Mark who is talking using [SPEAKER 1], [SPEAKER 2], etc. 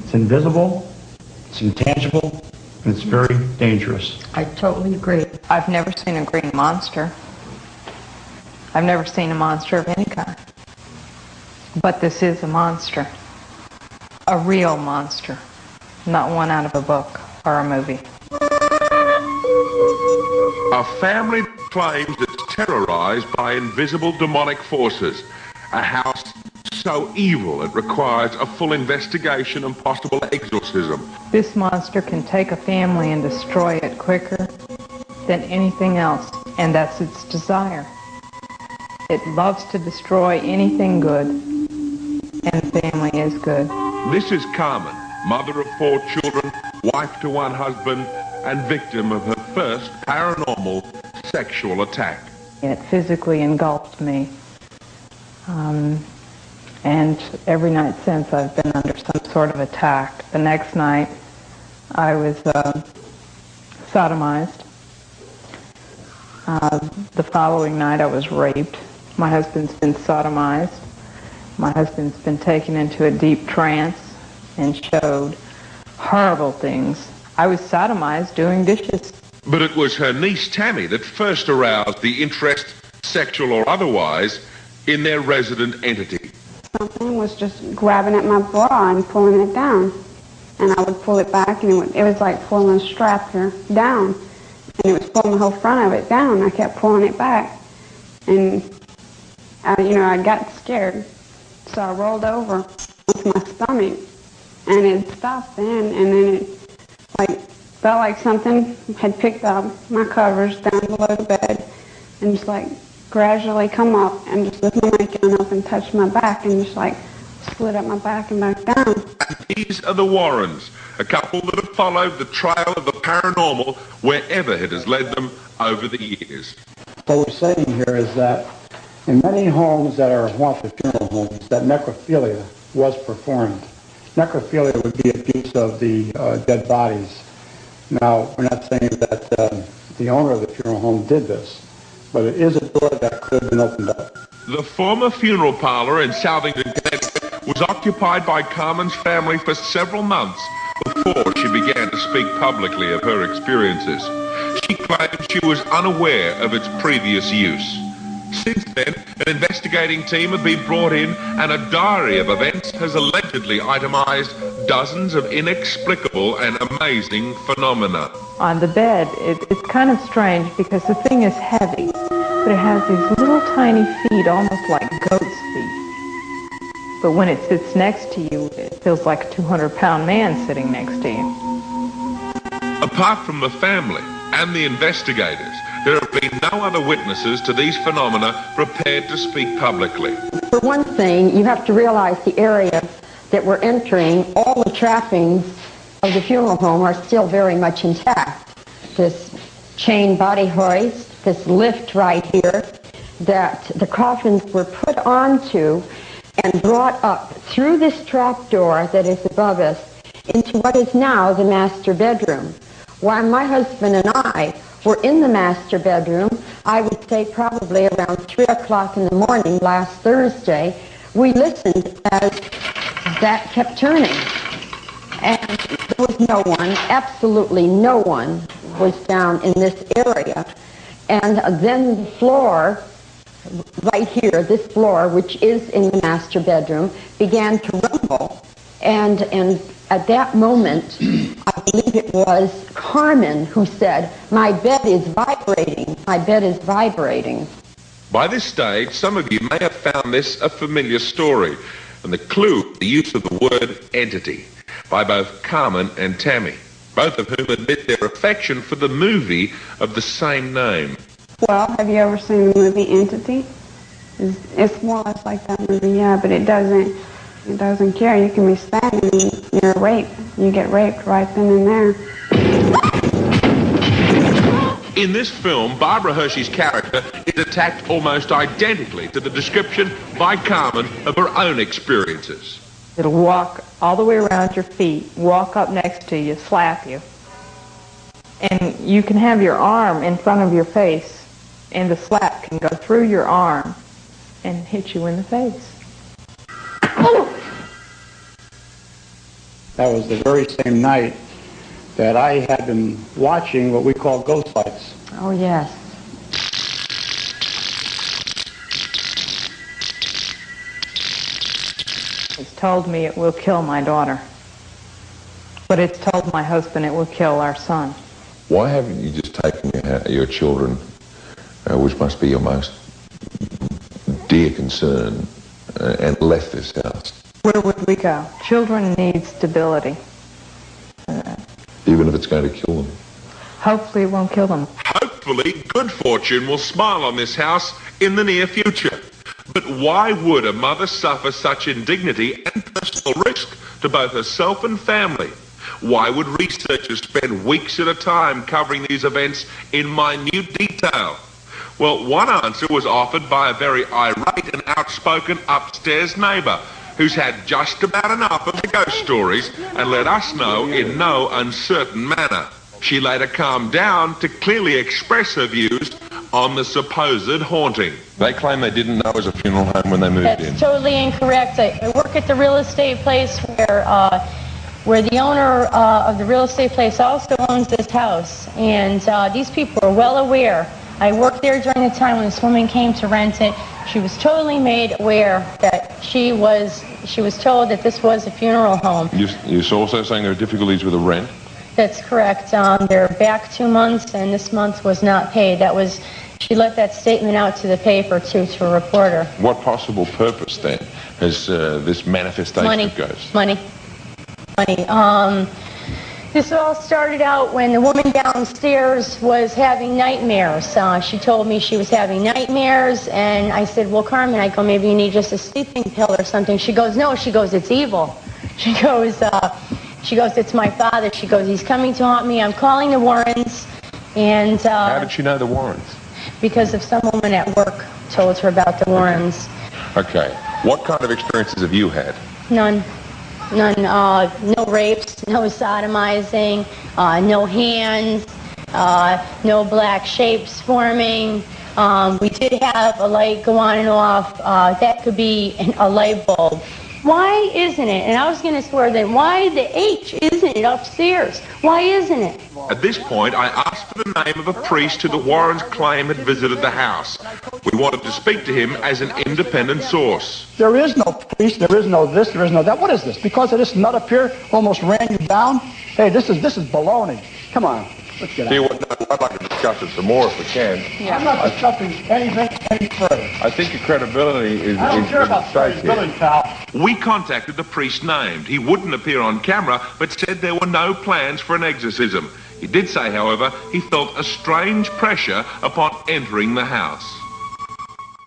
[SPEAKER 1] It's invisible, it's intangible, and it's very dangerous.
[SPEAKER 2] I totally agree. I've never seen a green monster. I've never seen a monster of any kind. But this is a monster. A real monster. Not one out of a book or a movie.
[SPEAKER 3] A family claims it's terrorized by invisible demonic forces. A house so evil it requires a full investigation and possible exorcism.
[SPEAKER 2] This monster can take a family and destroy it quicker than anything else, and that's its desire. It loves to destroy anything good, and family is good.
[SPEAKER 3] This is Carmen, mother of 4 children, wife to 1 husband, and victim of her first paranormal sexual attack.
[SPEAKER 2] It physically engulfed me. And every night since I've been under some sort of attack. The next night I was sodomized. The following night I was raped. My husband's been sodomized. My husband's been taken into a deep trance and showed horrible things. I was sodomized doing dishes.
[SPEAKER 3] But it was her niece Tammy that first aroused the interest, sexual or otherwise, in their resident entity.
[SPEAKER 4] Something was just grabbing at my bra and pulling it down. And I would pull it back, and it was like pulling a strap here down. And it was pulling the whole front of it down. I kept pulling it back. And, I got scared. So I rolled over onto my stomach. And it stopped then. And then it, felt like something had picked up my covers down below the bed. And just, gradually come up and just lift my nightgown up and touch my back and just slid up my back and back down.
[SPEAKER 3] And these are the Warrens, a couple that have followed the trail of the paranormal wherever it has led them over the years.
[SPEAKER 1] What we're saying here is that in many homes that are haunted funeral homes, that necrophilia was performed. Necrophilia would be abuse of the dead bodies. Now, we're not saying that the owner of the funeral home did this, but it is a door that could have been opened up.
[SPEAKER 3] The former funeral parlor in Southington, Connecticut was occupied by Carmen's family for several months before she began to speak publicly of her experiences. She claimed she was unaware of its previous use. Since then, an investigating team had been brought in, and a diary of events has allegedly itemized dozens of inexplicable and amazing phenomena.
[SPEAKER 2] On the bed, it's kind of strange because the thing is heavy, but it has these little tiny feet, almost like goat's feet. But when it sits next to you, it feels like a 200-pound man sitting next to you.
[SPEAKER 3] Apart from the family and the investigators, there have been no other witnesses to these phenomena prepared to speak publicly.
[SPEAKER 5] For one thing, you have to realize the area that we're entering, all the trappings of the funeral home are still very much intact. This chain body hoist, this lift right here, that the coffins were put onto and brought up through this trap door that is above us into what is now the master bedroom. While my husband and I were in the master bedroom, I would say probably around 3 o'clock in the morning last Thursday, we listened as that kept turning. And there was no one, absolutely no one was down in this area. And then the floor, right here, this floor, which is in the master bedroom, began to rumble. And at that moment, I believe it was Carmen who said, "My bed is vibrating, my bed is vibrating."
[SPEAKER 3] By this stage, some of you may have found this a familiar story, and the clue, the use of the word entity, by both Carmen and Tammy, both of whom admit their affection for the movie of the same name.
[SPEAKER 4] Well, have you ever seen the movie Entity? It's more or less like that movie, yeah, but it doesn't care. You can be standing and you're raped. You get raped right then and there.
[SPEAKER 3] In this film, Barbara Hershey's character is attacked almost identically to the description by Carmen of her own experiences.
[SPEAKER 2] It'll walk all the way around your feet, walk up next to you, slap you. And you can have your arm in front of your face, and the slap can go through your arm and hit you in the face.
[SPEAKER 1] That was the very same night that I had been watching what we call ghost lights.
[SPEAKER 5] Oh, yes.
[SPEAKER 2] It's told me it will kill my daughter. But it's told my husband it will kill our son.
[SPEAKER 3] Why haven't you just taken your children, which must be your most dear concern, and left this house?
[SPEAKER 2] Where would we go? Children need stability.
[SPEAKER 3] Even if it's going to kill them?
[SPEAKER 2] Hopefully it won't kill them.
[SPEAKER 3] Hopefully, good fortune will smile on this house in the near future. But why would a mother suffer such indignity and personal risk to both herself and family? Why would researchers spend weeks at a time covering these events in minute detail? Well, one answer was offered by a very irate and outspoken upstairs neighbour who's had just about enough of the ghost stories and let us know in no uncertain manner. She later calmed down to clearly express her views on the supposed haunting. They claim they didn't know it was a funeral home when they moved in.
[SPEAKER 6] That's totally incorrect. I work at the real estate place where the owner of the real estate place also owns this house. And these people are well aware. I worked there during the time when this woman came to rent it. She was totally made aware that she was told that this was a funeral home.
[SPEAKER 3] You're also saying there are difficulties with the rent?
[SPEAKER 6] That's correct. They're back 2 months, and this month was not paid. She let that statement out to the paper, too, to a reporter.
[SPEAKER 3] What possible purpose, then, has this manifestation of ghosts?
[SPEAKER 6] Money. This all started out when the woman downstairs was having nightmares. She told me she was having nightmares, and I said, well, Carmen, I go, maybe you need just a sleeping pill or something. She goes, no. She goes, it's evil. She goes, it's my father. She goes, he's coming to haunt me. I'm calling the Warrens. And
[SPEAKER 3] how did she know the Warrens?
[SPEAKER 6] Because of some woman at work told her about the Warrens.
[SPEAKER 3] Okay. What kind of experiences have you had?
[SPEAKER 6] None. No rapes, no sodomizing, no hands, no black shapes forming. We did have a light go on and off. That could be a light bulb. Why isn't it? And I was going to swear that why the H isn't it upstairs? Why isn't it?
[SPEAKER 3] At this point, I asked for the name of a priest who the Warrens claim had visited the house. We wanted to speak to him as an independent source.
[SPEAKER 1] There is no priest, there is no this, there is no that. What is this? Because of this nut up here almost ran you down? Hey, this is baloney. Come on, let's get out.
[SPEAKER 3] I'd like to discuss it some more if we can.
[SPEAKER 1] I'm not discussing anything any further.
[SPEAKER 3] I think your credibility is
[SPEAKER 1] I don't care about credibility, pal.
[SPEAKER 3] We contacted the priest named. He wouldn't appear on camera, but said there were no plans for an exorcism. He did say, however, he felt a strange pressure upon entering the house.